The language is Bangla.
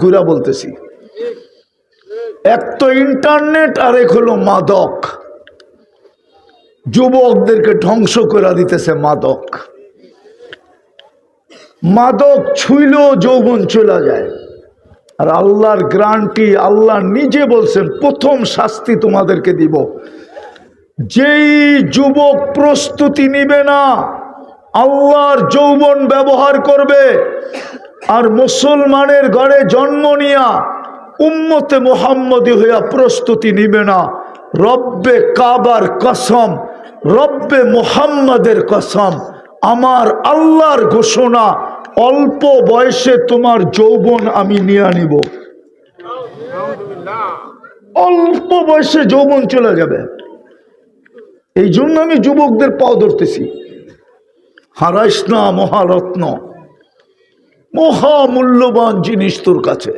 ঘুরা বলতেছি, এক তো ইন্টারনেট আর এক হলো মাদক। যুবকদেরকে ধ্বংস করে দিতেছে মাদক। মাদক ছুঁইলেও যৌবন চলে যায়। আর আল্লাহর গ্যারান্টি, আল্লাহ নিজে বলছেন প্রথম শাস্তি তোমাদেরকে দিব, যেই যুবক প্রস্তুতি নিবে না, আল্লাহর যৌবন ব্যবহার করবে আর মুসলমানের ঘরে জন্ম নিয়া উম্মতে মুহাম্মদী হইয়া প্রস্তুতি নিবে না, রব্বে কাবার কসম, রব্বে মুহাম্মদের কসম, আমার আল্লাহর ঘোষণা, অল্প বয়সে তোমার যৌবন আমি নিয়ে নিব। অল্প বয়সে যৌবন চলে যাবে। এই জন্য আমি যুবকদের পাও ধরতেছি, হারাইস না মহারত্ন, মহামূল্যবান জিনিস তোর কাছে।